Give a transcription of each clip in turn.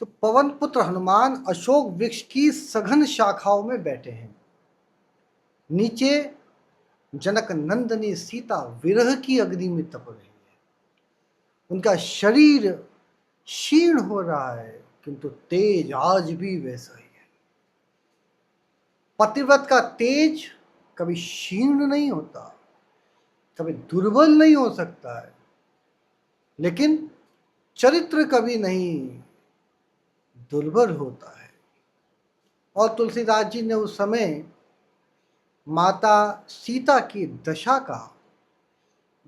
तो पवन पुत्र हनुमान अशोक वृक्ष की सघन शाखाओं में बैठे हैं। नीचे जनक नंदनी सीता विरह की अग्नि में तप रही है। उनका शरीर क्षीण हो रहा है, किंतु तेज आज भी वैसा ही है। पतिव्रत का तेज कभी क्षीण नहीं होता, कभी दुर्बल नहीं हो सकता है, लेकिन चरित्र कभी नहीं दुर्बल होता है। और तुलसीदास जी ने उस समय माता सीता की दशा का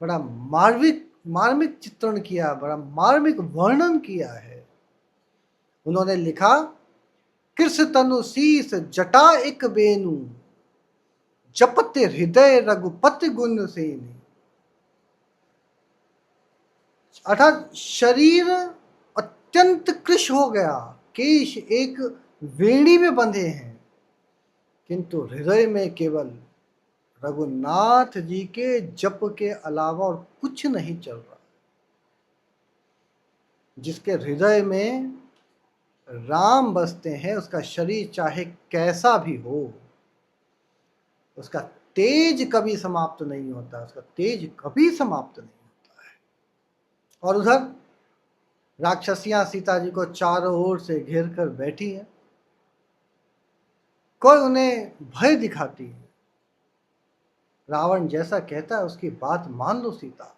बड़ा मार्मिक चित्रण किया, बड़ा मार्मिक वर्णन किया है। उन्होंने लिखा, कृष तनु शीस जटा एक बेनु, जपते हृदय रघुपति गुण सेनी। अर्थात शरीर अत्यंत कृश हो गया, केश एक वेणी में बंधे हैं, किंतु हृदय में केवल रघुनाथ जी के जप के अलावा और कुछ नहीं चल रहा। जिसके हृदय में राम बसते हैं, उसका शरीर चाहे कैसा भी हो, उसका तेज कभी समाप्त नहीं होता, उसका तेज कभी समाप्त नहीं होता है। और उधर राक्षसियां सीता जी को चारों ओर से घेर कर बैठी हैं। कोई उन्हें भय दिखाती है। रावण जैसा कहता है उसकी बात मान लो सीता।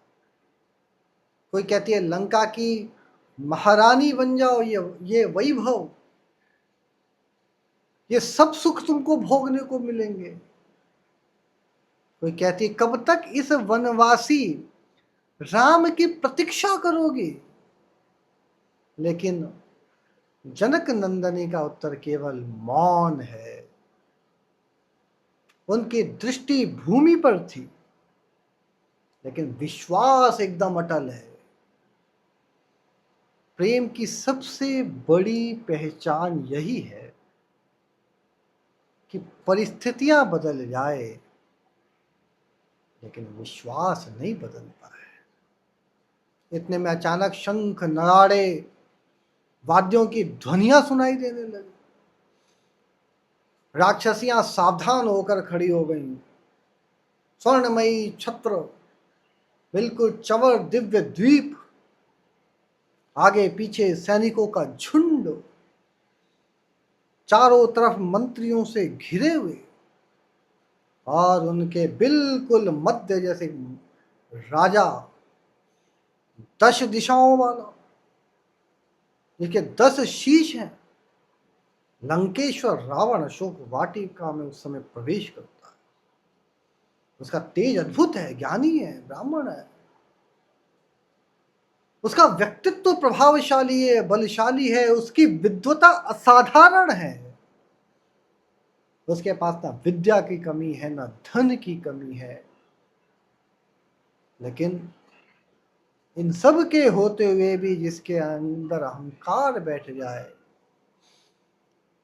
कोई कहती है लंका की महारानी बन जाओ, ये वैभव, ये सब सुख तुमको भोगने को मिलेंगे। कोई कहती है कब तक इस वनवासी राम की प्रतीक्षा करोगे। लेकिन जनक नंदनी का उत्तर केवल मौन है। उनकी दृष्टि भूमि पर थी, लेकिन विश्वास एकदम अटल है। प्रेम की सबसे बड़ी पहचान यही है कि परिस्थितियां बदल जाए, लेकिन विश्वास नहीं बदलता है। इतने में अचानक शंख नगाड़े वाद्यों की ध्वनियां सुनाई देने लगी। राक्षसियां सावधान होकर खड़ी हो गईं। स्वर्णमयी छत्र, बिल्कुल चवर दिव्य द्वीप, आगे पीछे सैनिकों का झुंड, चारों तरफ मंत्रियों से घिरे हुए, और उनके बिल्कुल मध्य जैसे राजा, 10 दिशाओं वाला, जिसके 10 शीश हैं। लंकेश्वर रावण अशोक वाटिका में उस समय प्रवेश करता है। उसका तेज अद्भुत है, ज्ञानी है, ब्राह्मण है। उसका व्यक्तित्व प्रभावशाली है, बलशाली है, उसकी विद्वता असाधारण है। उसके पास ना विद्या की कमी है, ना धन की कमी है। लेकिन इन सब के होते हुए भी जिसके अंदर अहंकार बैठ जाए,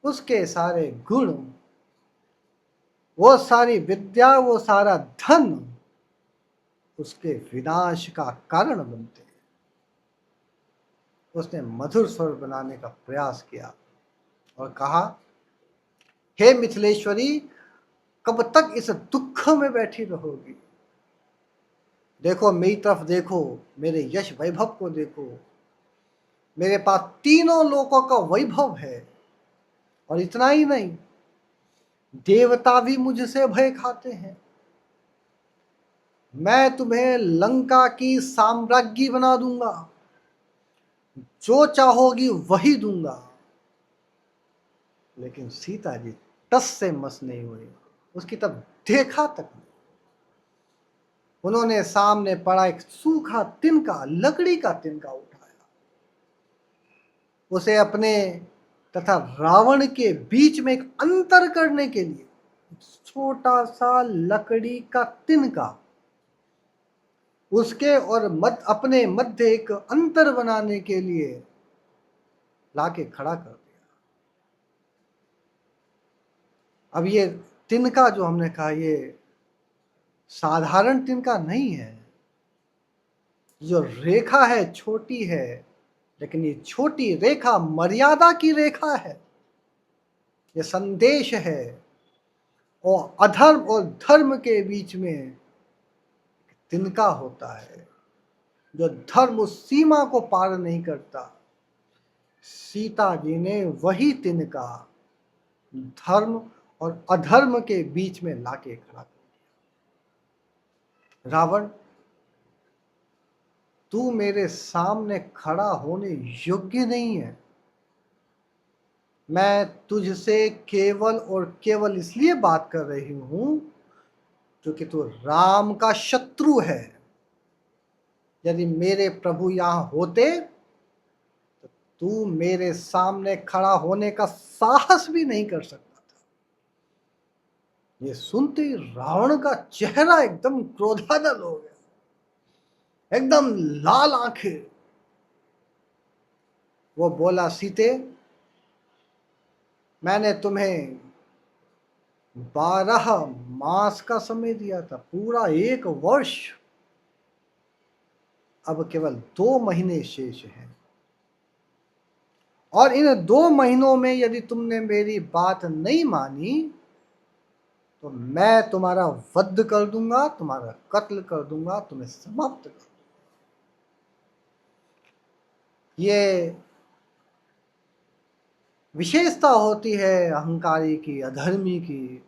उसके सारे गुण, वो सारी विद्या, वो सारा धन उसके विनाश का कारण बनते हैं। उसने मधुर स्वर बनाने का प्रयास किया और कहा, हे मिथिलेश्वरी, कब तक इस दुख में बैठी रहोगी। देखो मेरी तरफ, देखो मेरे यश वैभव को देखो। मेरे पास तीनों लोकों का वैभव है, और इतना ही नहीं, देवता भी मुझसे भय खाते हैं। मैं तुम्हें लंका की साम्राज्ञी बना दूंगा, जो चाहोगी वही दूंगा। लेकिन सीता जी टस से मस नहीं हुई, उसकी तरफ देखा तक नहीं। उन्होंने सामने पड़ा एक सूखा तिनका, लकड़ी का तिनका उठाया, उसे अपने तथा रावण के बीच में एक अंतर करने के लिए, छोटा सा लकड़ी का तिनका, उसके और अपने मध्य एक अंतर बनाने के लिए लाके खड़ा कर दिया। अब ये तिनका जो हमने कहा, ये साधारण तिनका नहीं है। जो रेखा है छोटी है, लेकिन ये छोटी रेखा मर्यादा की रेखा है। ये संदेश है, और अधर्म और धर्म के बीच में तिनका होता है। जो धर्म उस सीमा को पार नहीं करता, सीता जी ने वही तिनका धर्म और अधर्म के बीच में लाके खड़ा कर दिया। रावण, तू मेरे सामने खड़ा होने योग्य नहीं है। मैं तुझसे केवल और केवल इसलिए बात कर रही हूं क्योंकि तू राम का शत्रु है। यदि मेरे प्रभु यहां होते तो तू मेरे सामने खड़ा होने का साहस भी नहीं कर सकता था। ये सुनते ही रावण का चेहरा एकदम क्रोधानल हो गया, एकदम लाल आंखें। वो बोला, सीते, मैंने तुम्हें 12 मास का समय दिया था, पूरा 1 वर्ष। अब केवल 2 महीने शेष हैं, और इन 2 महीनों में यदि तुमने मेरी बात नहीं मानी तो मैं तुम्हारा वध कर दूंगा, तुम्हारा कत्ल कर दूंगा, तुम्हें समाप्त कर दूंगा। ये विशेषता होती है अहंकारी की, अधर्मी की।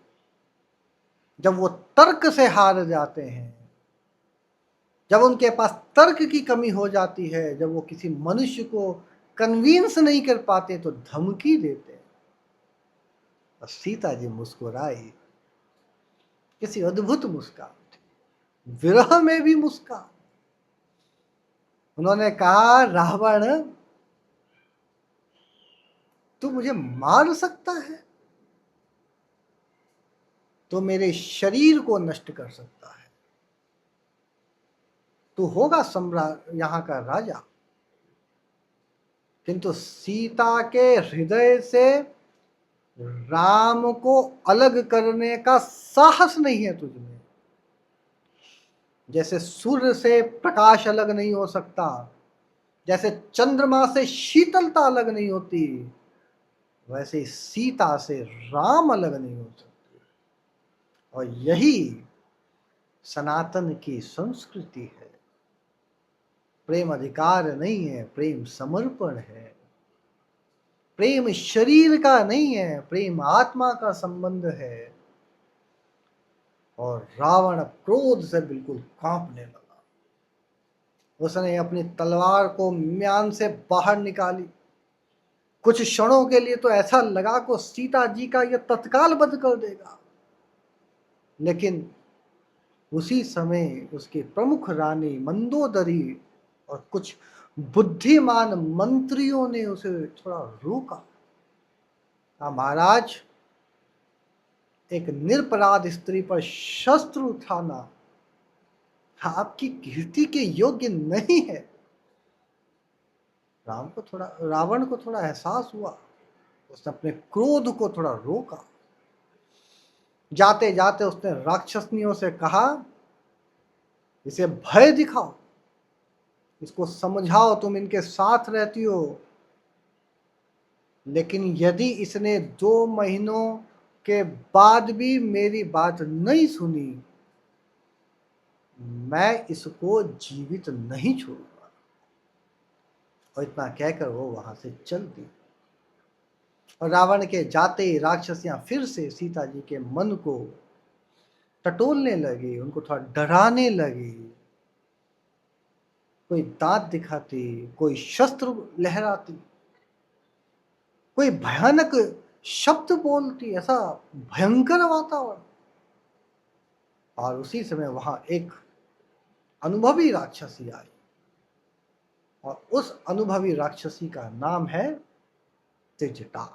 जब वो तर्क से हार जाते हैं, जब उनके पास तर्क की कमी हो जाती है, जब वो किसी मनुष्य को कन्विंस नहीं कर पाते तो धमकी देते हैं। और सीता जी मुस्कुराई, किसी अद्भुत मुस्कान थी, विरह में भी मुस्कान। उन्होंने कहा, रावण, तू मुझे मार सकता है तो मेरे शरीर को नष्ट कर सकता है। तू होगा सम्राट, यहाँ का राजा, किंतु सीता के हृदय से राम को अलग करने का साहस नहीं है तुझमें। जैसे सूर्य से प्रकाश अलग नहीं हो सकता, जैसे चंद्रमा से शीतलता अलग नहीं होती, वैसे सीता से राम अलग नहीं हो सकते। और यही सनातन की संस्कृति है। प्रेम अधिकार नहीं है, प्रेम समर्पण है। प्रेम शरीर का नहीं है, प्रेम आत्मा का संबंध है। और रावण क्रोध से बिल्कुल कांपने लगा। उसने अपनी तलवार को म्यान से बाहर निकाली। कुछ क्षणों के लिए तो ऐसा लगा कि सीता जी का यह तत्काल वध कर देगा, लेकिन उसी समय उसकी प्रमुख रानी मंदोदरी और कुछ बुद्धिमान मंत्रियों ने उसे थोड़ा रोका। कहा, महाराज, एक निरपराध स्त्री पर शस्त्र उठाना आपकी कीर्ति के योग्य नहीं है। रावण को थोड़ा एहसास हुआ। उसने अपने क्रोध को थोड़ा रोका। जाते जाते उसने राक्षसनियों से कहा, इसे भय दिखाओ, इसको समझाओ तुम इनके साथ रहती हो, लेकिन यदि इसने 2 महीनों के बाद भी मेरी बात नहीं सुनी, मैं इसको जीवित नहीं छोड़ूंगा। और इतना कहकर वो वहां से चल दी। और रावण के जाते ही राक्षसियां फिर से सीता जी के मन को टटोलने लगी, उनको थोड़ा डराने लगी। कोई दांत दिखाती, कोई शस्त्र लहराती, कोई भयानक शब्द बोलती, ऐसा भयंकर वातावरण। और उसी समय वहां एक अनुभवी राक्षसी आई, और उस अनुभवी राक्षसी का नाम है त्रिजटा।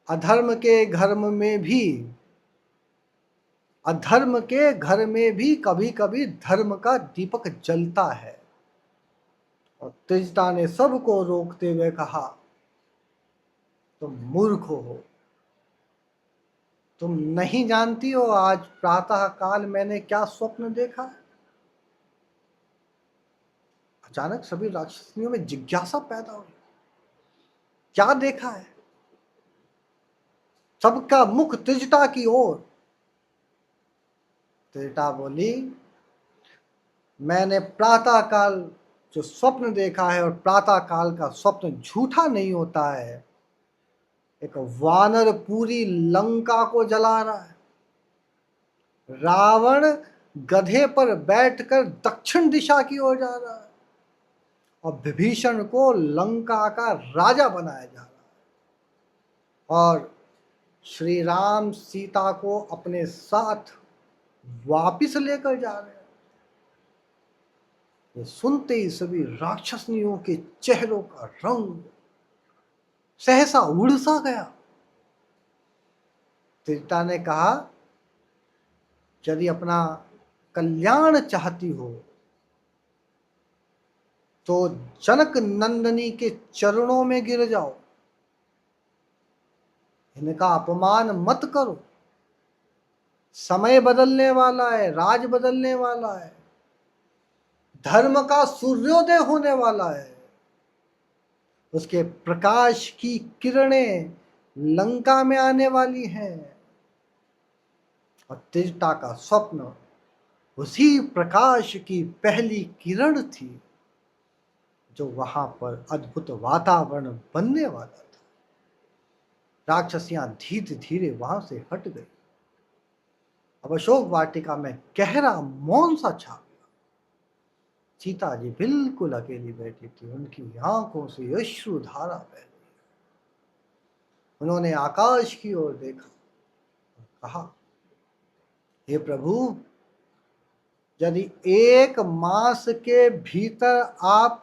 अधर्म के घर में भी अधर्म के घर में भी कभी कभी धर्म का दीपक जलता है। और त्रिजटा ने सबको रोकते हुए कहा, तुम मूर्ख हो, तुम नहीं जानती हो आज प्रातः काल मैंने क्या स्वप्न देखा। अचानक सभी राक्षसियों में जिज्ञासा पैदा हुई, क्या देखा है? सबका मुख त्रिजटा की ओर। त्रिजटा बोली, मैंने प्रातः काल जो स्वप्न देखा है, और प्रातः काल का स्वप्न झूठा नहीं होता है। एक वानर पूरी लंका को जला रहा है। रावण गधे पर बैठकर दक्षिण दिशा की ओर जा रहा है, और विभीषण को लंका का राजा बनाया जा रहा है, और श्री राम सीता को अपने साथ वापिस लेकर जा रहे हैं। ये सुनते ही सभी राक्षसनियों के चेहरों का रंग सहसा उड़ सा गया। त्रिजटा ने कहा, यदि अपना कल्याण चाहती हो तो जनक नंदनी के चरणों में गिर जाओ, इनका अपमान मत करो। समय बदलने वाला है, राज बदलने वाला है, धर्म का सूर्योदय होने वाला है। उसके प्रकाश की किरणें लंका में आने वाली हैं, और त्रिजटा का स्वप्न उसी प्रकाश की पहली किरण थी जो वहां पर अद्भुत वातावरण बनने वाला था। राक्षसियां धीरे धीरे वहां से हट गई। अब अशोक वाटिका में गहरा मौन सा छा गया। सीता जी बिल्कुल अकेली बैठी थी, उनकी आंखों से अश्रुधारा बह रही। उन्होंने आकाश की ओर देखा और कहा, हे प्रभु, यदि 1 मास के भीतर आप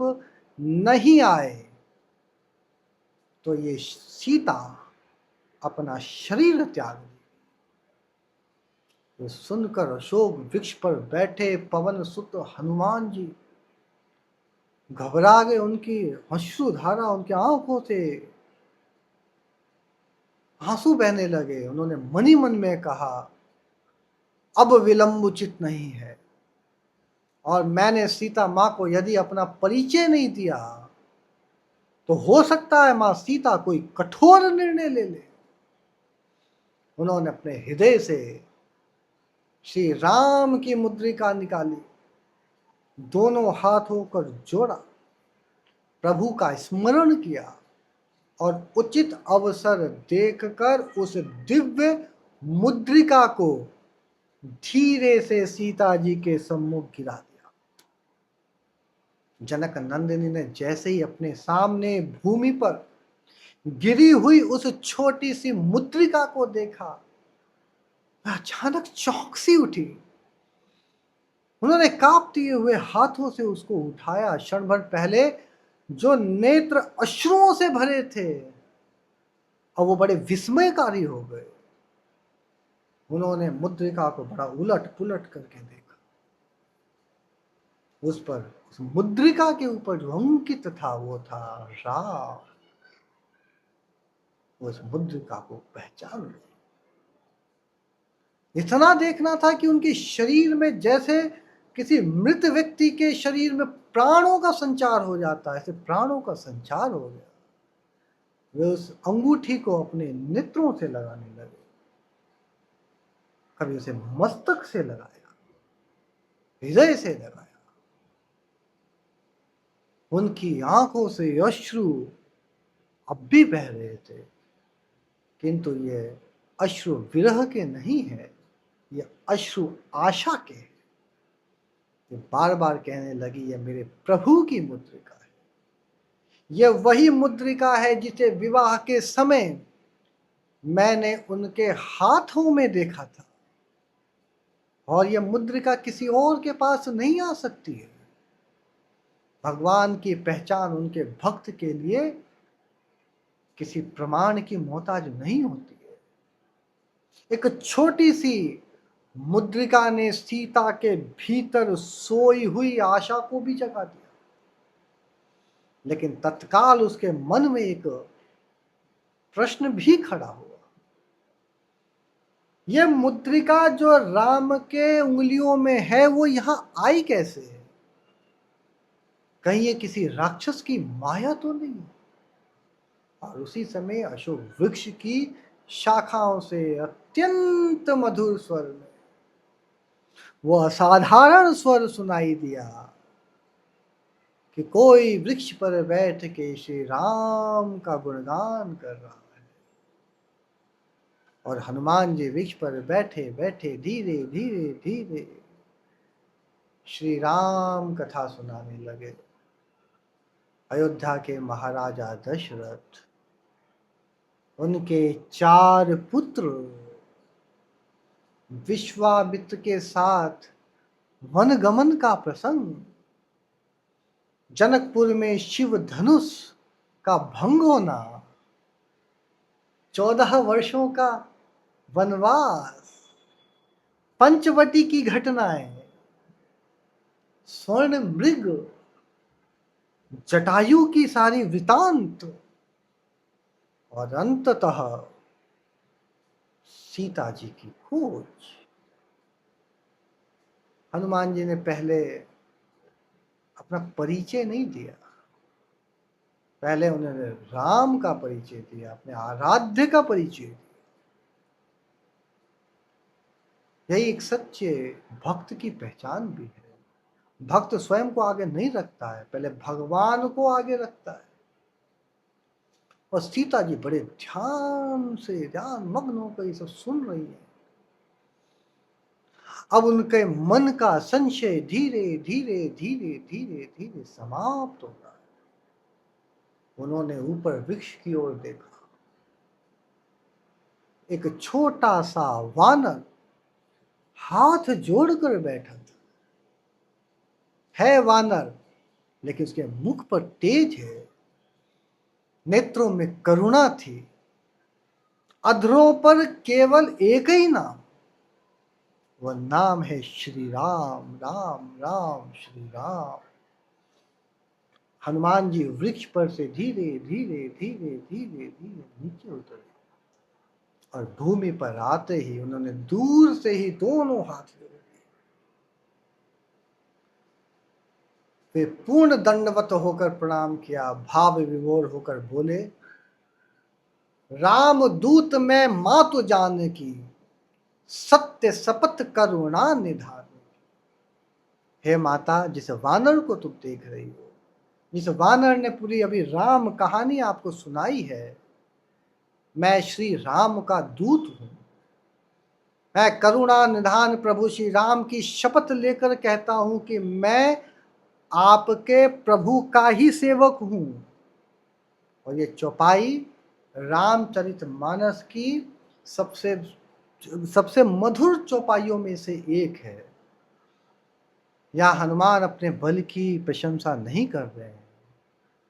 नहीं आए तो ये सीता अपना शरीर त्याग दी। ये सुनकर अशोक वृक्ष पर बैठे पवन सुत हनुमान जी घबरा गए। उनकी अश्रुधारा, उनकी आंखों से आंसू बहने लगे। उन्होंने मनी मन में कहा, अब विलंब उचित नहीं है, और मैंने सीता माँ को यदि अपना परिचय नहीं दिया तो हो सकता है माँ सीता कोई कठोर निर्णय ले ले। उन्होंने अपने हृदय से श्री राम की मुद्रिका निकाली, दोनों हाथों को जोड़ा, प्रभु का स्मरण किया, और उचित अवसर देखकर उस दिव्य मुद्रिका को धीरे से सीता जी के सम्मुख गिरा दिया। जनक नंदिनी ने जैसे ही अपने सामने भूमि पर गिरी हुई उस छोटी सी मुद्रिका को देखा, अचानक चौंक सी उठी। उन्होंने कांपते हुए हाथों से उसको उठाया। क्षण भर पहले जो नेत्र अश्रुओं से भरे थे, और वो बड़े विस्मयकारी हो गए। उन्होंने मुद्रिका को बड़ा उलट पुलट करके देखा। उस पर, उस मुद्रिका के ऊपर जो अंकित था वो था राम। उस मुद्रिका को पहचान ली। इतना देखना था कि उनके शरीर में जैसे किसी मृत व्यक्ति के शरीर में प्राणों का संचार हो जाता है, ऐसे प्राणों का संचार हो गया। वे उस अंगूठी को अपने नेत्रों से लगाने लगे। कभी उसे मस्तक से लगाया, हृदय से लगाया। उनकी आंखों से अश्रु अब भी बह रहे थे, किंतु ये अश्रु विरह के नहीं है, ये अश्रु आशा के हैं। ये बार बार कहने लगी, ये मेरे प्रभु की मुद्रिका है। ये वही मुद्रिका है जिसे विवाह के समय मैंने उनके हाथों में देखा था, और यह मुद्रिका किसी और के पास नहीं आ सकती है। भगवान की पहचान उनके भक्त के लिए किसी प्रमाण की मोहताज नहीं होती है। एक छोटी सी मुद्रिका ने सीता के भीतर सोई हुई आशा को भी जगा दिया, लेकिन तत्काल उसके मन में एक प्रश्न भी खड़ा हुआ। यह मुद्रिका जो राम के उंगलियों में है, वो यहां आई कैसे है? कहीं ये किसी राक्षस की माया तो नहीं? और उसी समय अशोक वृक्ष की शाखाओं से अत्यंत मधुर स्वर में वो असाधारण स्वर सुनाई दिया कि कोई वृक्ष पर बैठ के श्री राम का गुणगान कर रहा है। और हनुमान जी वृक्ष पर बैठे बैठे धीरे धीरे धीरे श्री राम कथा सुनाने लगे। अयोध्या के महाराजा दशरथ, उनके 4 पुत्र, विश्वामित्र के साथ वनगमन का प्रसंग, जनकपुर में शिव धनुष का भंग होना, 14 वर्षों का वनवास, पंचवटी की घटनाएं, स्वर्ण मृग, जटायु की सारी वृतांत और अंततः सीता जी की खोज। हनुमान जी ने पहले अपना परिचय नहीं दिया, पहले उन्होंने राम का परिचय दिया, अपने आराध्य का परिचय दिया। यही एक सच्चे भक्त की पहचान भी है। भक्त स्वयं को आगे नहीं रखता है, पहले भगवान को आगे रखता है। और सीता जी बड़े ध्यान से, ध्यान मग्न होकर ये सब सुन रही है। अब उनके मन का संशय धीरे धीरे धीरे धीरे धीरे समाप्त हो रहा है। उन्होंने ऊपर वृक्ष की ओर देखा। एक छोटा सा वानर हाथ जोड़कर बैठा था। है वानर, लेकिन उसके मुख पर तेज है, नेत्रों में करुणा थी, अधरों पर केवल एक ही नाम, वह नाम है श्री राम। राम राम श्री राम। हनुमान जी वृक्ष पर से धीरे धीरे धीरे धीरे धीरे नीचे उतरे और भूमि पर आते ही उन्होंने दूर से ही दोनों हाथ जोड़ दिए। वे पूर्ण दंडवत होकर प्रणाम किया, भाव विभोर होकर बोले, राम दूत मैं मातु जानकी, सत्य शपथ करुणा निधान। हे माता, जिस वानर को तुम देख रही हो, जिस वानर ने पूरी अभी राम कहानी आपको सुनाई है, मैं श्री राम का दूत हूं। मैं करुणा निधान प्रभु श्री राम की शपथ लेकर कहता हूं कि मैं आपके प्रभु का ही सेवक हूं। और ये चौपाई रामचरितमानस की सबसे सबसे मधुर चौपाइयों में से एक है। यहाँ हनुमान अपने बल की प्रशंसा नहीं कर रहे हैं,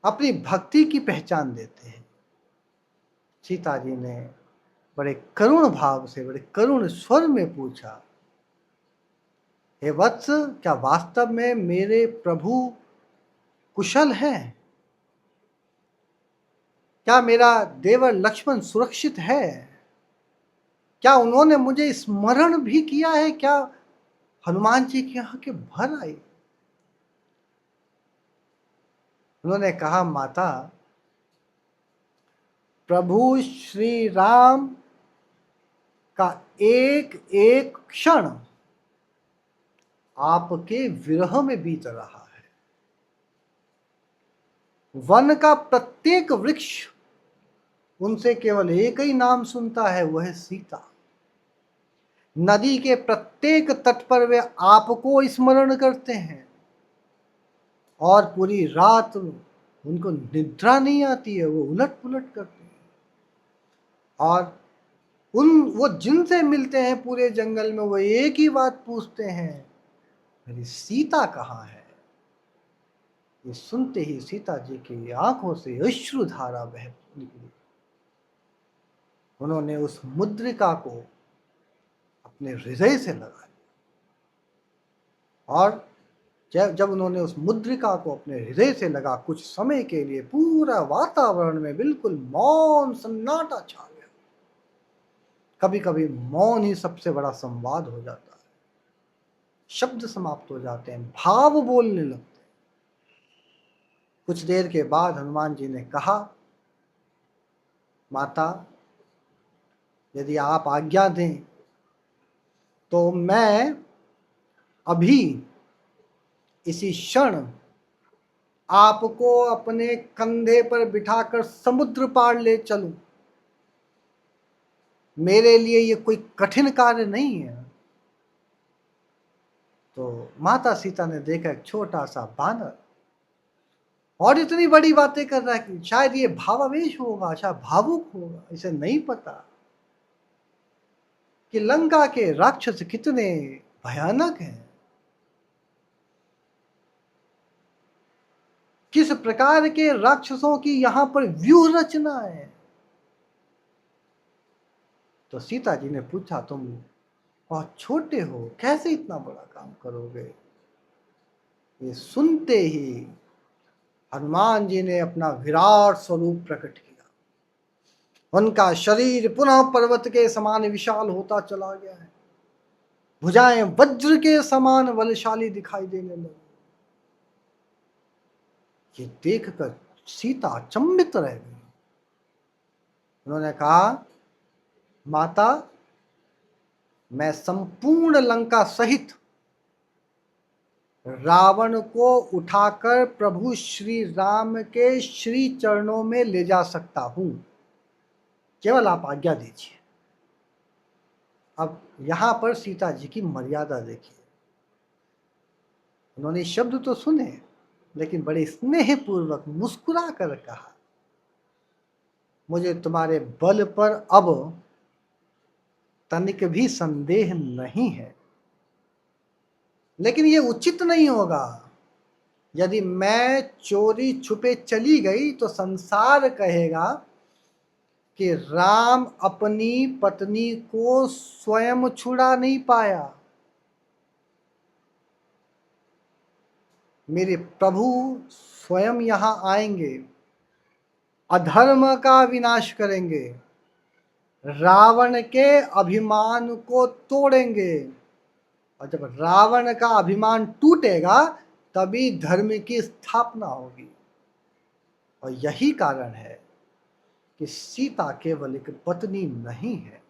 अपनी भक्ति की पहचान देते हैं। सीता जी ने बड़े करुण भाव से, बड़े करुण स्वर में पूछा, हे वत्स, क्या वास्तव में मेरे प्रभु कुशल हैं? क्या मेरा देवर लक्ष्मण सुरक्षित है? क्या उन्होंने मुझे स्मरण भी किया है? क्या हनुमान जी के यहाँ के भर आई? उन्होंने कहा, माता, प्रभु श्री राम का एक एक क्षण आपके विरह में बीत रहा है। वन का प्रत्येक वृक्ष उनसे केवल एक ही नाम सुनता है, वह है सीता। नदी के प्रत्येक तट पर वे आपको स्मरण करते हैं और पूरी रात उनको निद्रा नहीं आती है, वो उलट पुलट करते हैं। और वो जिनसे मिलते हैं पूरे जंगल में, वो एक ही बात पूछते हैं, मेरी सीता कहाँ है? ये सुनते ही सीता जी की आंखों से अश्रुधारा बह निकली। उन्होंने उस मुद्रिका को अपने हृदय से लगा लिया और जब उन्होंने उस मुद्रिका को अपने हृदय से लगा, कुछ समय के लिए पूरा वातावरण में बिल्कुल मौन सन्नाटा छा गया। कभी कभी मौन ही सबसे बड़ा संवाद हो जाता है। शब्द समाप्त हो जाते हैं, भाव बोलने लगते हैं। कुछ देर के बाद हनुमान जी ने कहा, माता, यदि आप आज्ञा दें तो मैं अभी इसी क्षण आपको अपने कंधे पर बिठाकर समुद्र पार ले चलूं। मेरे लिए ये कोई कठिन कार्य नहीं है। तो माता सीता ने देखा एक छोटा सा बानर और इतनी बड़ी बातें कर रहा है कि शायद ये भावावेश होगा, शायद भावुक होगा। इसे नहीं पता कि लंका के राक्षस कितने भयानक हैं, किस प्रकार के राक्षसों की यहां पर व्यूह रचना है। तो सीता जी ने पूछा, तुम बहुत छोटे हो, कैसे इतना बड़ा काम करोगे? ये सुनते ही हनुमान जी ने अपना विराट स्वरूप प्रकट किया। उनका शरीर पुनः पर्वत के समान विशाल होता चला गया है। भुजाएं वज्र के समान बलशाली दिखाई देने लगी। ये देखकर सीता अचंभित रह गई। उन्होंने कहा, माता, मैं संपूर्ण लंका सहित रावण को उठाकर प्रभु श्री राम के श्री चरणों में ले जा सकता हूं, केवल आप आज्ञा दीजिए। अब यहां पर सीता जी की मर्यादा देखिए। उन्होंने शब्द तो सुने, लेकिन बड़े स्नेहपूर्वक मुस्कुरा कर कहा, मुझे तुम्हारे बल पर अब तनिक भी संदेह नहीं है, लेकिन ये उचित नहीं होगा। यदि मैं चोरी छुपे चली गई तो संसार कहेगा कि राम अपनी पत्नी को स्वयं छुड़ा नहीं पाया। मेरे प्रभु स्वयं यहां आएंगे, अधर्म का विनाश करेंगे, रावण के अभिमान को तोड़ेंगे, और जब रावण का अभिमान टूटेगा तभी धर्म की स्थापना होगी। और यही कारण है कि सीता केवल एक पत्नी नहीं है,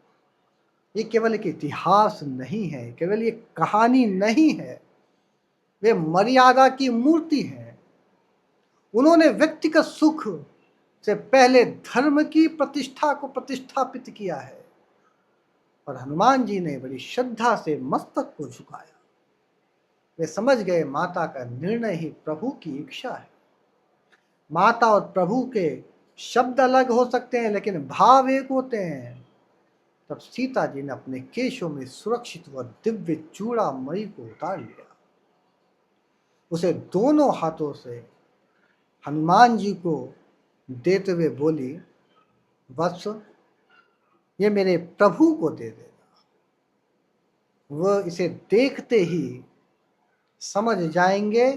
ये केवल एक इतिहास नहीं है, केवल एक कहानी नहीं है, वे मर्यादा की मूर्ति है। उन्होंने व्यक्तिगत सुख से पहले धर्म की प्रतिष्ठा को प्रतिष्ठापित किया है। और हनुमान जी ने बड़ी श्रद्धा से मस्तक को झुकाया। वे समझ गए माता का निर्णय ही प्रभु की इच्छा है। माता और प्रभु के शब्द अलग हो सकते हैं, लेकिन भाव एक होते हैं। तब सीता जी ने अपने केशों में सुरक्षित व दिव्य चूड़ामणि को उतार लिया। उसे दोनों हाथों से हनुमान जी को देते हुए बोली, वत्स, ये मेरे प्रभु को दे देना। वह इसे देखते ही समझ जाएंगे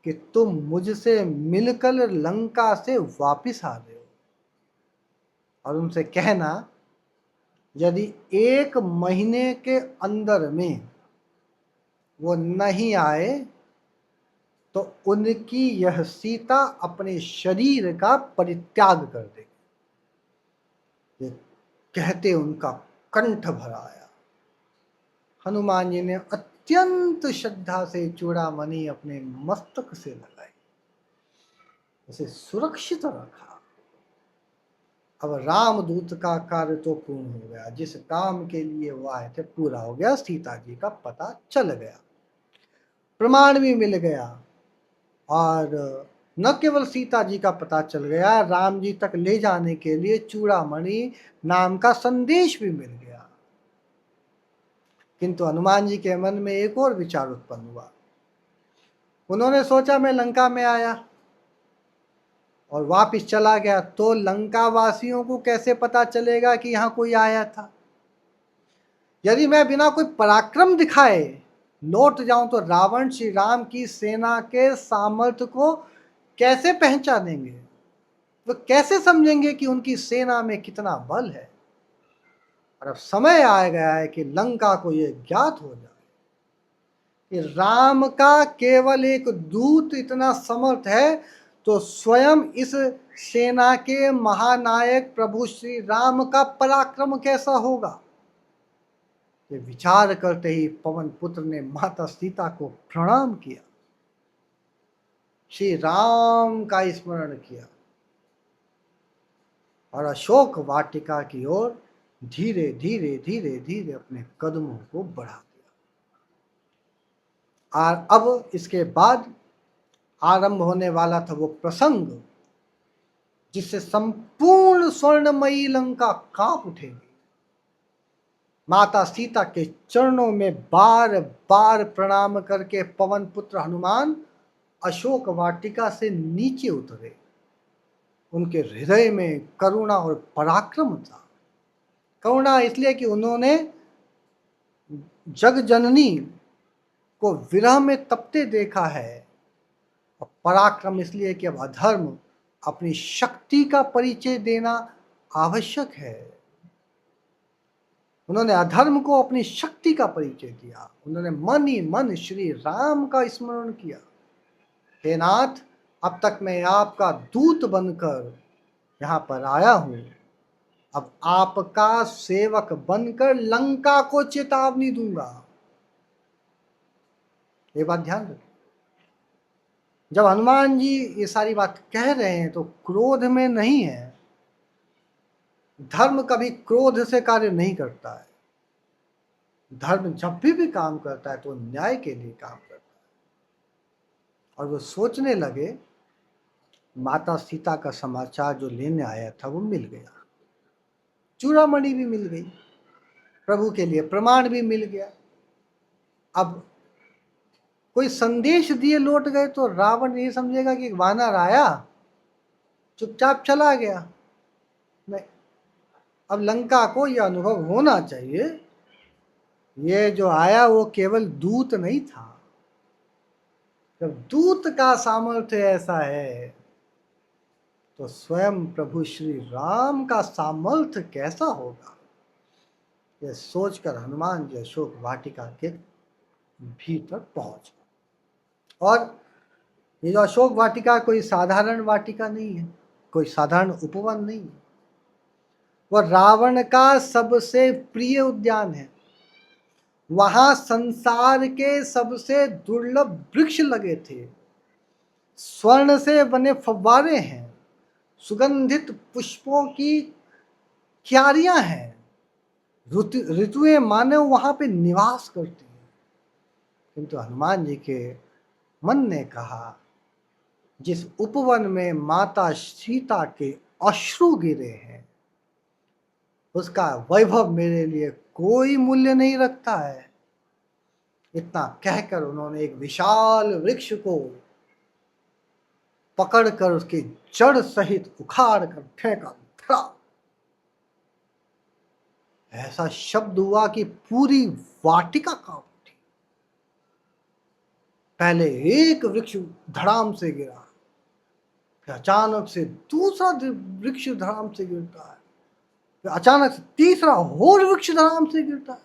कि तुम मुझसे मिलकर लंका से वापिस आ रहे हो। और उनसे कहना, यदि 1 महीने के अंदर में वो नहीं आए तो उनकी यह सीता अपने शरीर का परित्याग कर देगी। ये कहते उनका कंठ भर आया। हनुमान जी ने अत्यंत श्रद्धा से चूड़ामणि अपने मस्तक से लगाई, उसे सुरक्षित रखा। अब रामदूत का कार्य तो पूर्ण हो गया। जिस काम के लिए वो आए थे पूरा हो गया। सीता जी का पता चल गया, प्रमाण भी मिल गया, और न केवल सीता जी का पता चल गया, राम जी तक ले जाने के लिए चूड़ामणि नाम का संदेश भी मिल गया। किंतु हनुमान जी के मन में एक और विचार उत्पन्न हुआ। उन्होंने सोचा, मैं लंका में आया और वापिस चला गया तो लंका वासियों को कैसे पता चलेगा कि यहाँ कोई आया था? यदि मैं बिना कोई पराक्रम दिखाए लौट जाऊं तो रावण श्री राम की सेना के सामर्थ्य को कैसे पहचानेंगे? वो कैसे समझेंगे कि उनकी सेना में कितना बल है? और अब समय आ गया है कि लंका को ये ज्ञात हो जाए कि राम का केवल एक दूत इतना समर्थ है तो स्वयं इस सेना के महानायक प्रभु श्री राम का पराक्रम कैसा होगा। ये विचार करते ही पवन पुत्र ने माता सीता को प्रणाम किया, श्री राम का स्मरण किया और अशोक वाटिका की ओर धीरे धीरे धीरे धीरे अपने कदमों को बढ़ा दिया। और अब इसके बाद आरंभ होने वाला था वो प्रसंग जिससे संपूर्ण स्वर्णमयी लंका कांप उठेगी। माता सीता के चरणों में बार बार प्रणाम करके पवन पुत्र हनुमान अशोक वाटिका से नीचे उतरे। उनके हृदय में करुणा और पराक्रम था। करुणा इसलिए कि उन्होंने जग जननी को विरह में तपते देखा है, और पराक्रम इसलिए कि अब अधर्म अपनी शक्ति का परिचय देना आवश्यक है। उन्होंने अधर्म को अपनी शक्ति का परिचय दिया। उन्होंने मन ही मन श्री राम का स्मरण किया। हे नाथ, अब तक मैं आपका दूत बनकर यहाँ पर आया हूँ, अब आपका सेवक बनकर लंका को चेतावनी दूंगा। ये बात ध्यान रखें। जब हनुमान जी ये सारी बात कह रहे हैं तो क्रोध में नहीं है। धर्म कभी क्रोध से कार्य नहीं करता है। धर्म जब भी काम करता है तो न्याय के लिए काम करता है। और वो सोचने लगे, माता सीता का समाचार जो लेने आया था वो मिल गया, चूड़ामणि भी मिल गई, प्रभु के लिए प्रमाण भी मिल गया। अब कोई संदेश दिए लौट गए तो रावण ये समझेगा कि वानर आया चुपचाप चला गया। नहीं, अब लंका को यह अनुभव होना चाहिए, ये जो आया वो केवल दूत नहीं था। जब दूत का सामर्थ्य ऐसा है तो स्वयं प्रभु श्री राम का सामर्थ्य कैसा होगा। यह सोचकर हनुमान जी अशोक वाटिका के भीतर पहुंच गए। और ये जो अशोक वाटिका कोई साधारण वाटिका नहीं है, कोई साधारण उपवन नहीं है। वह रावण का सबसे प्रिय उद्यान है। वहां संसार के सबसे दुर्लभ वृक्ष लगे थे, स्वर्ण से बने फव्वारे हैं, सुगंधित पुष्पों की क्यारियां हैं, ऋतुएं मानव वहां पे निवास करती हैं। किंतु हनुमान जी के मन ने कहा, जिस उपवन में माता सीता के अश्रु गिरे हैं उसका वैभव मेरे लिए कोई मूल्य नहीं रखता है। इतना कहकर उन्होंने एक विशाल वृक्ष को पकड़कर उसके जड़ सहित उखाड़ कर फेंका, धड़ा। ऐसा शब्द हुआ कि पूरी वाटिका कांप उठी। पहले एक वृक्ष धड़ाम से गिरा, फिर अचानक से दूसरा वृक्ष धड़ाम से गिरता है, फिर अचानक से तीसरा और वृक्ष धड़ाम से गिरता है।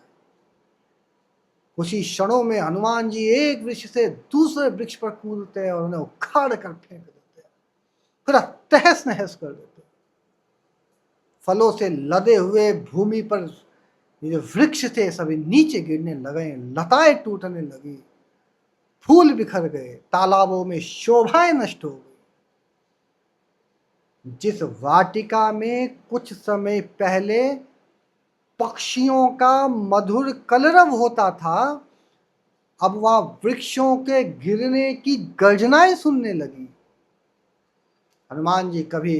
कुछ ही क्षणों में हनुमान जी एक वृक्ष से दूसरे वृक्ष पर कूदते हैं और उन्हें उखाड़ कर फेंक देते हैं, फिर तहस नहस कर देते हैं। फलों से लदे हुए भूमि पर ये जो वृक्ष थे सभी नीचे गिरने लगे, लताएं टूटने लगी, फूल बिखर गए, तालाबों में शोभाएं नष्ट हो गई। जिस वाटिका में कुछ समय पहले पक्षियों का मधुर कलरव होता था, अब वह वृक्षों के गिरने की गर्जनाएं सुनने लगी। हनुमान जी कभी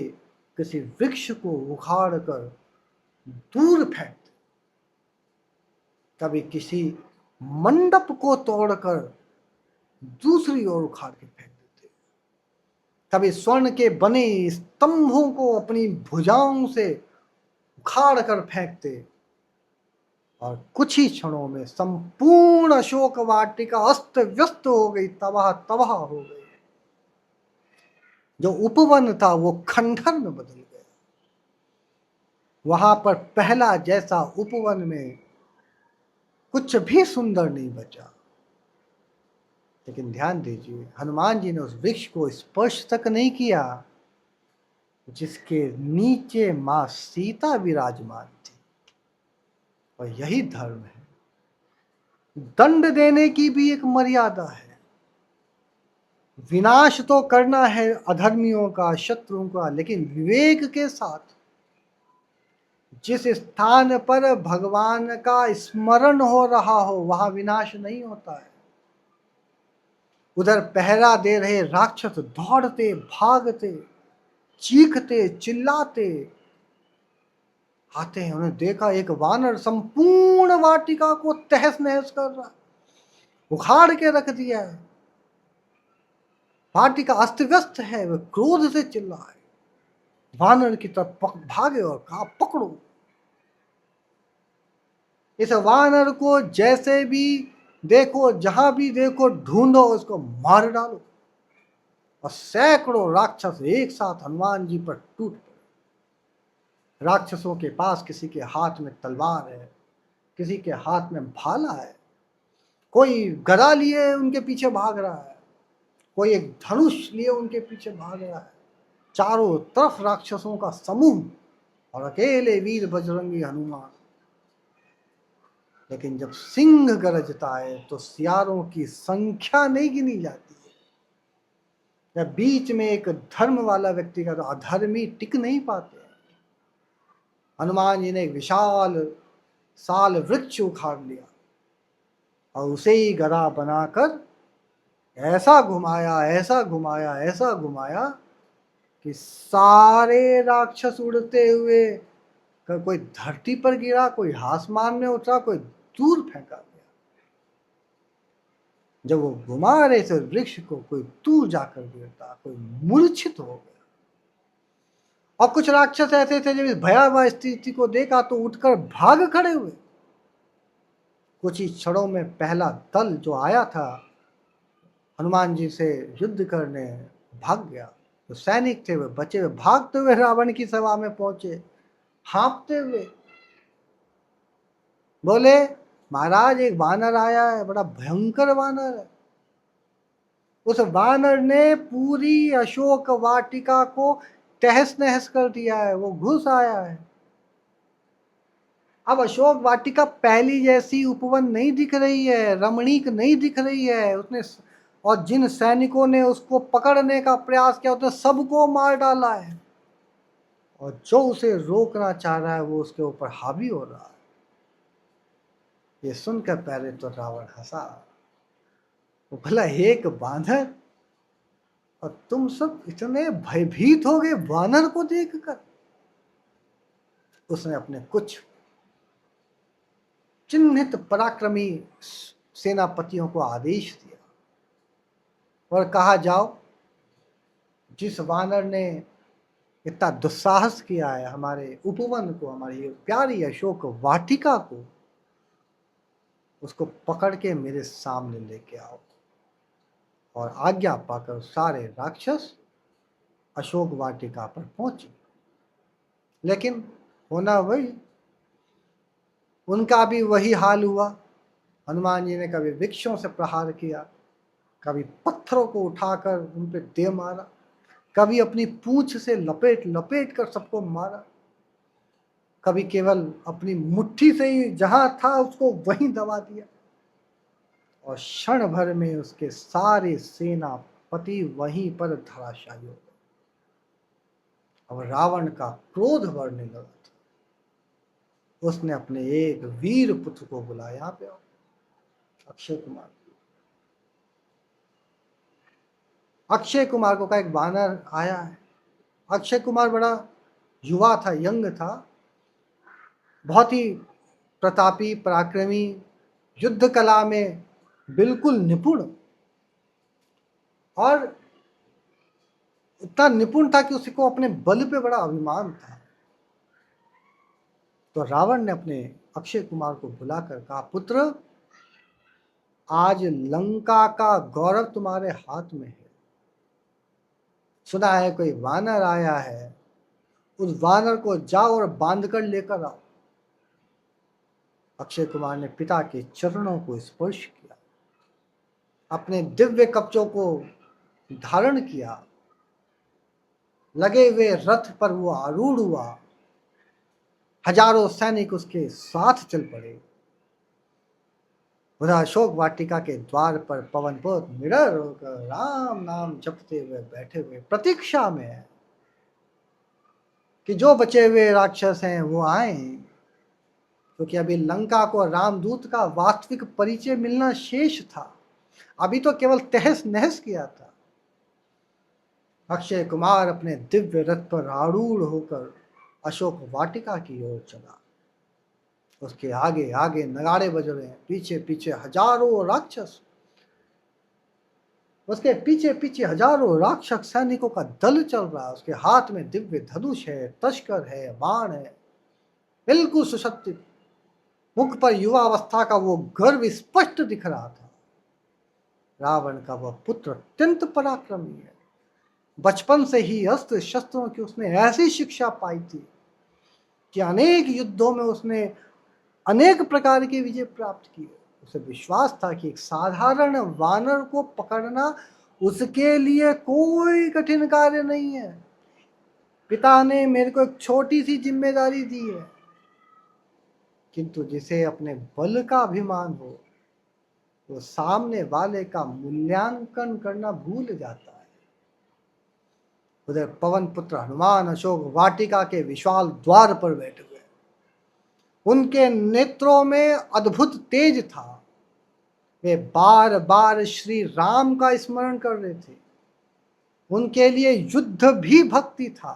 किसी वृक्ष को उखाड़ कर दूर फेंकते, कभी किसी मंडप को तोड़कर दूसरी ओर उखाड़ के फेंक देते, कभी स्वर्ण के बने स्तंभों को अपनी भुजाओं से उखाड़ कर फेंकते, और कुछ ही क्षणों में संपूर्ण अशोक वाटिका अस्त व्यस्त हो गई, तबाह तबाह हो गई। जो उपवन था वो खंडहर में बदल गया। वहां पर पहला जैसा उपवन में कुछ भी सुंदर नहीं बचा। लेकिन ध्यान दीजिए, हनुमान जी ने उस वृक्ष को स्पर्श तक नहीं किया जिसके नीचे मां सीता विराजमान थी। और यही धर्म है। दंड देने की भी एक मर्यादा है। विनाश तो करना है अधर्मियों का, शत्रुओं का, लेकिन विवेक के साथ। जिस स्थान पर भगवान का स्मरण हो रहा हो वहां विनाश नहीं होता है। उधर पहरा दे रहे राक्षस दौड़ते भागते चीखते चिल्लाते आते हैं। उन्हें देखा एक वानर संपूर्ण वाटिका को तहस नहस कर रहा, उखाड़ के रख दिया है। वाटिका अस्त व्यस्त है। वह क्रोध से चिल्लाए, वानर की तरफ भागे और कहा, पकड़ो इस वानर को, जैसे भी देखो, जहां भी देखो, ढूंढो, उसको मार डालो। और सैकड़ों राक्षस एक साथ हनुमान जी पर टूट पड़े। राक्षसों के पास किसी के हाथ में तलवार है, किसी के हाथ में भाला है, कोई गदा लिए उनके पीछे भाग रहा है, कोई एक धनुष लिए उनके पीछे भाग रहा है। चारों तरफ राक्षसों का समूह और अकेले वीर बजरंगी हनुमान। लेकिन जब सिंह गरजता है तो सियारों की संख्या नहीं गिनी जाती है। जब बीच में एक धर्म वाला व्यक्ति का, तो अधर्मी टिक नहीं पाते। हनुमान जी ने एक विशाल साल वृक्ष उखाड़ लिया और उसे ही गदा बनाकर ऐसा घुमाया, ऐसा घुमाया, ऐसा घुमाया कि सारे राक्षस उड़ते हुए, कोई धरती पर गिरा, कोई आसमान में उतरा, कोई दूर फेंका गया। जब वो घुमा रहे थे वृक्ष को, कोई दूर जाकर गिरता, कोई मूर्छित हो गया। और कुछ राक्षस ऐसे थे जब इस भयावह स्थिति को देखा तो उठकर भाग खड़े हुए। कुछ ही क्षणों में पहला दल जो आया था हनुमान जी से युद्ध करने, भाग गया। तो सैनिक थे वे बचे हुए भागते हुए रावण की सभा में पहुंचे, हाँफते हुए बोले, महाराज एक वानर आया है, बड़ा भयंकर वानर है। उस वानर ने पूरी अशोक वाटिका को तहस नहस कर दिया है, वो घुस आया है। अब अशोक वाटिका पहली जैसी उपवन नहीं दिख रही है, रमणीक नहीं दिख रही है। उसने, और जिन सैनिकों ने उसको पकड़ने का प्रयास किया उसने सबको मार डाला है। और जो उसे रोकना चाह रहा है वो उसके ऊपर हावी हो रहा है। ये सुनकर पहले तो रावण हंसा, वो भला एक बांदर, और तुम सब इतने भयभीत हो गए वानर को देखकर। उसने अपने कुछ चिन्हित पराक्रमी सेनापतियों को आदेश दिया और कहा, जाओ, जिस वानर ने इतना दुस्साहस किया है हमारे उपवन को, हमारी प्यारी अशोक वाटिका को, उसको पकड़ के मेरे सामने लेके आओ। और आज्ञा पाकर सारे राक्षस अशोक वाटिका पर पहुंचे। लेकिन होना वही, उनका भी वही हाल हुआ। हनुमान जी ने कभी वृक्षों से प्रहार किया, कभी पत्थरों को उठाकर उन पर दे मारा, कभी अपनी पूंछ से लपेट लपेट कर सबको मारा, कभी केवल अपनी मुट्ठी से ही जहां था उसको वहीं दबा दिया। और क्षण भर में उसके सारे सेनापति वहीं पर धराशायी हो गए। अब रावण का क्रोध बढ़ने लगा था। उसने अपने एक वीर पुत्र को बुलाया, यहाँ पे आओ, अक्षय कुमार। अक्षय कुमार को का एक वानर आया है। अक्षय कुमार बड़ा युवा था, यंग था, बहुत ही प्रतापी, पराक्रमी, युद्ध कला में बिल्कुल निपुण, और इतना निपुण था कि उसको अपने बल पे बड़ा अभिमान था। तो रावण ने अपने अक्षय कुमार को बुलाकर कहा, पुत्र, आज लंका का गौरव तुम्हारे हाथ में है। सुना है कोई वानर आया है, उस वानर को जाओ और बांध कर लेकर आओ। अक्षय कुमार ने पिता के चरणों को स्पर्श किया अपने दिव्य कवचों को धारण किया, लगे हुए रथ पर वो आरूढ़ हुआ, हजारों सैनिक उसके साथ चल पड़े। उधर अशोक वाटिका के द्वार पर पवनपुत निडर होकर राम नाम जपते हुए बैठे हुए प्रतीक्षा में है कि जो बचे हुए राक्षस हैं वो आए, क्योंकि अभी लंका को रामदूत का वास्तविक परिचय मिलना शेष था। अभी तो केवल तहस नहस किया था। अक्षय कुमार अपने दिव्य रथ पर आरूढ़ होकर अशोक वाटिका की ओर चला। उसके आगे आगे नगाड़े बज रहे हैं, पीछे पीछे हजारों राक्षस, उसके पीछे पीछे हजारों राक्षस सैनिकों का दल चल रहा है। उसके हाथ में दिव्य धनुष है, तस्कर है, बाण है, बिल्कुल सुशक्ति। मुख पर युवावस्था का वो गर्व स्पष्ट दिख रहा था। रावण का वह पुत्र अत्यंत पराक्रमी है। बचपन से ही अस्त्र शस्त्रों की उसने ऐसी शिक्षा पाई थी कि अनेक युद्धों में उसने अनेक प्रकार की विजय प्राप्त की। उसे विश्वास था कि एक साधारण वानर को पकड़ना उसके लिए कोई कठिन कार्य नहीं है। पिता ने मेरे को एक छोटी सी जिम्मेदारी दी है, किंतु जिसे अपने बल का अभिमान हो वो सामने वाले का मूल्यांकन करना भूल जाता है। उधर पवन पुत्र हनुमान अशोक वाटिका के विशाल द्वार पर बैठे हुए, उनके नेत्रों में अद्भुत तेज था। वे बार बार श्री राम का स्मरण कर रहे थे। उनके लिए युद्ध भी भक्ति था,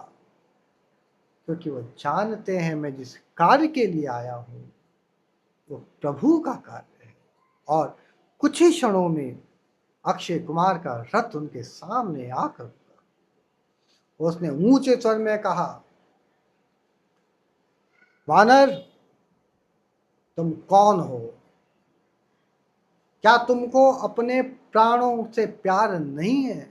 क्योंकि वो जानते हैं मैं जिस कार्य के लिए आया हूं वो प्रभु का कार्य है। और कुछ ही क्षणों में अक्षय कुमार का रथ उनके सामने आकर रुका। उसने ऊंचे स्वर में कहा, वानर, तुम कौन हो? क्या तुमको अपने प्राणों से प्यार नहीं है?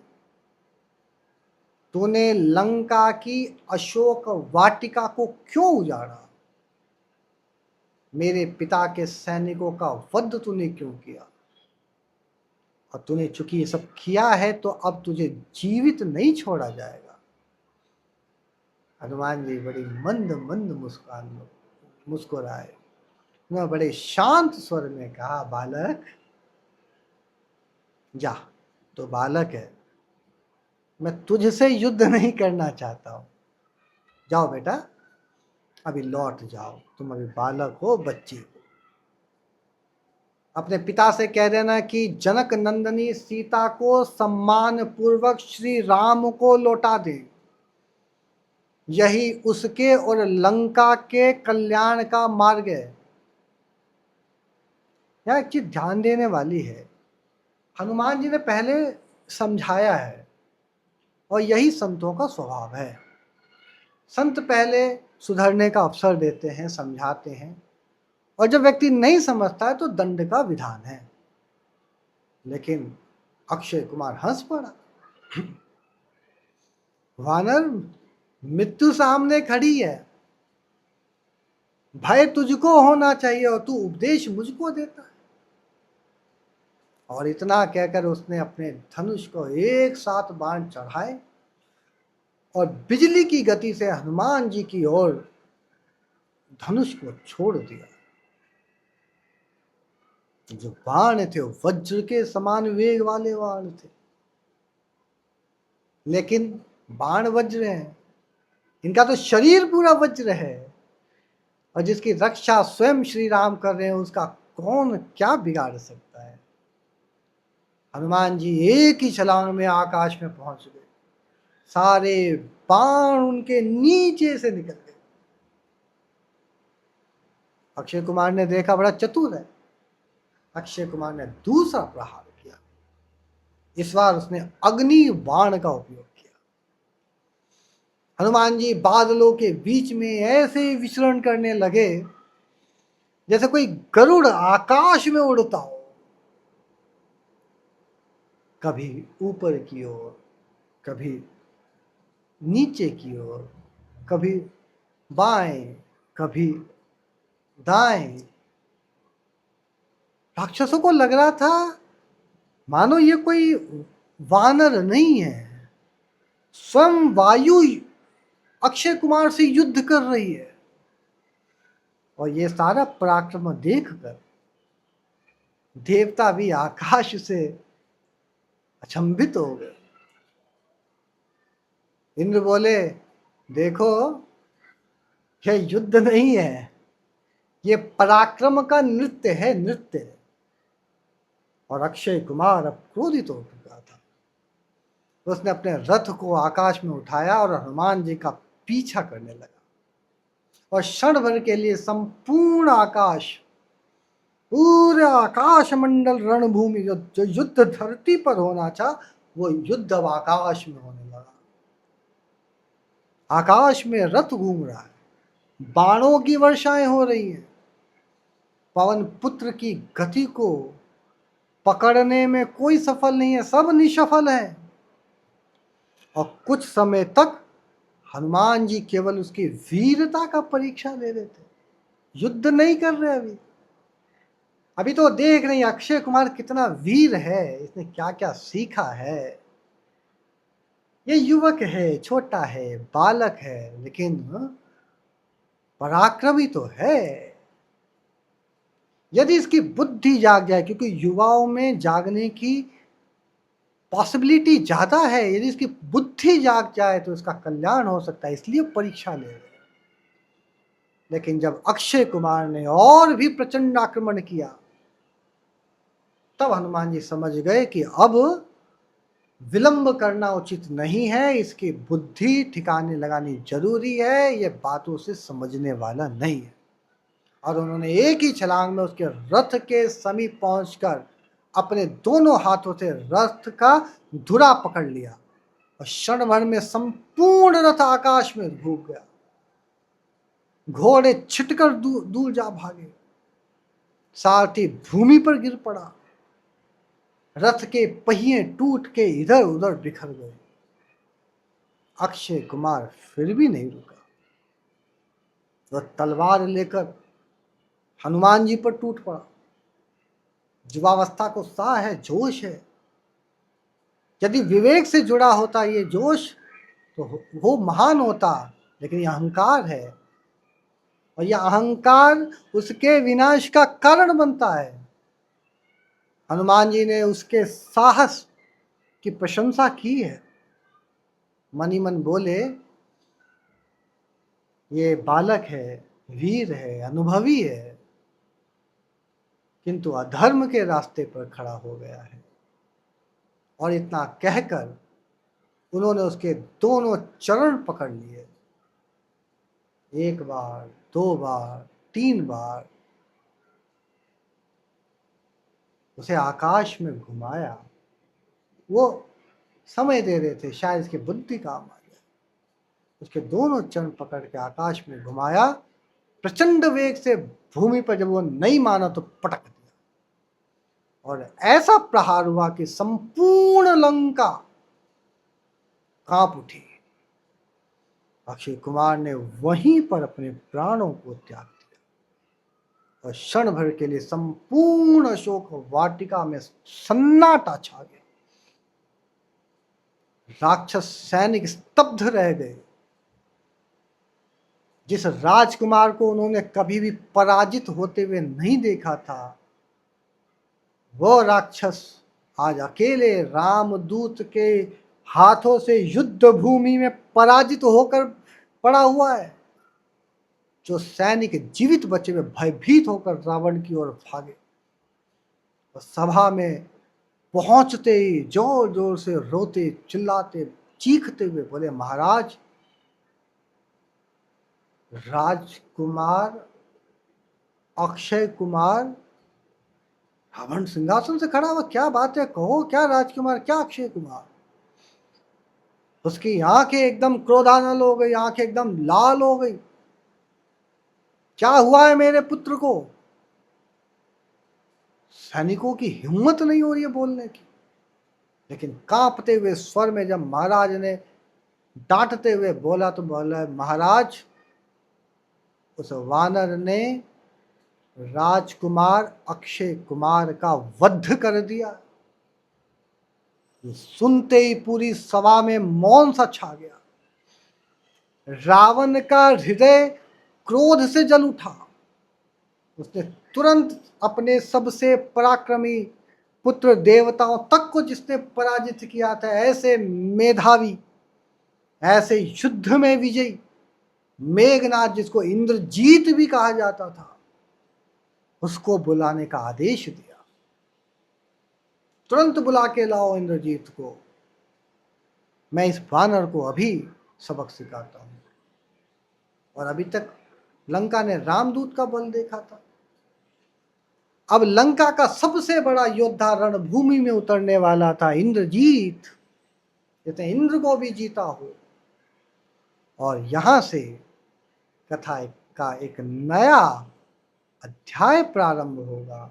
तूने लंका की अशोक वाटिका को क्यों उजाड़ा? मेरे पिता के सैनिकों का वध तूने क्यों किया? और तूने चूंकि ये सब किया है तो अब तुझे जीवित नहीं छोड़ा जाएगा। हनुमान जी बड़ी मंद मंद मुस्कुराए। उन्होंने बड़े शांत स्वर में कहा, बालक जा, तो बालक है, मैं तुझसे युद्ध नहीं करना चाहता हूं। जाओ बेटा, अभी लौट जाओ, तुम अभी बालक हो, बच्चे हो। अपने पिता से कह देना कि जनक नंदनी सीता को सम्मान पूर्वक श्री राम को लौटा दे। यही उसके और लंका के कल्याण का मार्ग है। यह एक चीज ध्यान देने वाली है, हनुमान जी ने पहले समझाया है, और यही संतों का स्वभाव है। संत पहले सुधरने का अवसर देते हैं, समझाते हैं, और जब व्यक्ति नहीं समझता है तो दंड का विधान है। लेकिन अक्षय कुमार हंस पड़ा। वानर, मृत्यु सामने खड़ी है, भय तुझको होना चाहिए और तू उपदेश मुझको देता है। और इतना कहकर उसने अपने धनुष को एक साथ बाण चढ़ाए और बिजली की गति से हनुमान जी की ओर धनुष को छोड़ दिया। जो बाण थे वो वज्र के समान वेग वाले बाण थे, लेकिन बाण वज्र हैं, इनका तो शरीर पूरा वज्र है, और जिसकी रक्षा स्वयं श्री राम कर रहे हैं उसका कौन क्या बिगाड़ सकता है। हनुमान जी एक ही छलांग में आकाश में पहुंच गए। सारे बाण उनके नीचे से निकल गए। अक्षय कुमार ने देखा बड़ा चतुर है। अक्षय कुमार ने दूसरा प्रहार किया। इस बार उसने अग्नि बाण का उपयोग किया। हनुमान जी बादलों के बीच में ऐसे विचरण करने लगे जैसे कोई गरुड़ आकाश में उड़ता हो, कभी ऊपर की ओर, कभी नीचे की ओर, कभी बाएं, कभी दाएं। राक्षसों को लग रहा था मानो ये कोई वानर नहीं है, स्वयं वायु अक्षय कुमार से युद्ध कर रही है। और ये सारा पराक्रम देखकर देवता भी आकाश से अचंभित हो गए। इंद्र बोले, देखो यह युद्ध नहीं है, ये पराक्रम का नृत्य है, नृत्य। और अक्षय कुमार अब क्रोधित हो चुका था। उसने अपने रथ को आकाश में उठाया और हनुमान जी का पीछा करने लगा। और क्षण भर के लिए संपूर्ण आकाश, पूरा आकाश मंडल, रणभूमि, जो युद्ध धरती पर होना था, वो युद्ध अब आकाश में होने लगा। आकाश में रथ घूम रहा है, बाणों की वर्षाएं हो रही हैं। पवन पुत्र की गति को पकड़ने में कोई सफल नहीं है, सब निष्फल है। और कुछ समय तक हनुमान जी केवल उसकी वीरता का परीक्षा ले रहे थे, युद्ध नहीं कर रहे। अभी तो देख रहे हैं अक्षय कुमार कितना वीर है, इसने क्या क्या सीखा है। ये युवक है, छोटा है, बालक है, लेकिन पराक्रमी तो है। यदि इसकी बुद्धि जाग जाए, क्योंकि युवाओं में जागने की पॉसिबिलिटी ज्यादा है, यदि इसकी बुद्धि जाग जाए तो इसका कल्याण हो सकता है, इसलिए परीक्षा ले रहे हैं। लेकिन जब अक्षय कुमार ने और भी प्रचंड आक्रमण किया, तब हनुमान जी समझ गए कि अब विलंब करना उचित नहीं है, इसकी बुद्धि ठिकाने लगानी जरूरी है, ये बातों से समझने वाला नहीं है। और उन्होंने एक ही छलांग में उसके रथ के समीप पहुंचकर अपने दोनों हाथों से रथ का धुरा पकड़ लिया और क्षण भर में संपूर्ण रथ आकाश में डूब गया। घोड़े छिटकर दूर जा भागे, सारथी भूमि पर गिर पड़ा, रथ के पहिए टूट के इधर उधर बिखर गए। अक्षय कुमार फिर भी नहीं रुका। वह तलवार लेकर हनुमान जी पर टूट पड़ा। युवावस्था को उत्साह है, जोश है। यदि विवेक से जुड़ा होता ये जोश तो वो महान होता, लेकिन ये अहंकार है, और यह अहंकार उसके विनाश का कारण बनता है। हनुमान जी ने उसके साहस की प्रशंसा की है, मन ही मन बोले, ये बालक है, वीर है, अनुभवी है, किंतु अधर्म के रास्ते पर खड़ा हो गया है। और इतना कहकर उन्होंने उसके दोनों चरण पकड़ लिए। एक बार, दो बार, तीन बार उसे आकाश में घुमाया। वो समय दे रहे थे, शायद इसकी बुद्धि काम आ जाए। उसके दोनों चरण पकड़ के आकाश में घुमाया। प्रचंड वेग से भूमि पर जब वो नहीं माना तो पटक दिया, और ऐसा प्रहार हुआ कि संपूर्ण लंका कांप उठी। अक्षय कुमार ने वहीं पर अपने प्राणों को त्याग दिया, और क्षण भर के लिए संपूर्ण अशोक वाटिका में सन्नाटा छा गया। राक्षस सैनिक स्तब्ध रह गए। जिस राजकुमार को उन्होंने कभी भी पराजित होते हुए नहीं देखा था, वो राक्षस आज अकेले रामदूत के हाथों से युद्ध भूमि में पराजित होकर पड़ा हुआ है। जो सैनिक जीवित बचे हुए भयभीत होकर रावण की ओर भागे, और सभा में पहुंचते ही जोर जोर से रोते, चिल्लाते, चीखते हुए बोले, महाराज, राजकुमार अक्षय कुमार रावण सिंहासन से खड़ा हुआ, क्या बात है, कहो, क्या राजकुमार, क्या अक्षय कुमार। उसकी आंखें एकदम क्रोधानल हो गई, आंखें एकदम लाल हो गई। क्या हुआ है मेरे पुत्र को? सैनिकों की हिम्मत नहीं हो रही है बोलने की। लेकिन कांपते हुए स्वर में जब महाराज ने डांटते हुए बोला तो बोला, महाराज, उस वानर ने राजकुमार अक्षय कुमार का वध कर दिया। ये सुनते ही पूरी सभा में मौन सा छा गया। रावण का हृदय क्रोध से जल उठा। उसने तुरंत अपने सबसे पराक्रमी पुत्र देवताओं तक को जिसने पराजित किया था, ऐसे मेधावी, ऐसे युद्ध में विजयी मेघनाद, जिसको इंद्रजीत भी कहा जाता था, उसको बुलाने का आदेश दिया। तुरंत बुला के लाओ इंद्रजीत को, मैं इस वानर को अभी सबक सिखाता हूं। और अभी तक लंका ने रामदूत का बल देखा था, अब लंका का सबसे बड़ा योद्धा रणभूमि में उतरने वाला था इंद्रजीत, जिसने इंद्र को भी जीता हो। और यहां से कथा का एक नया अध्याय प्रारंभ होगा।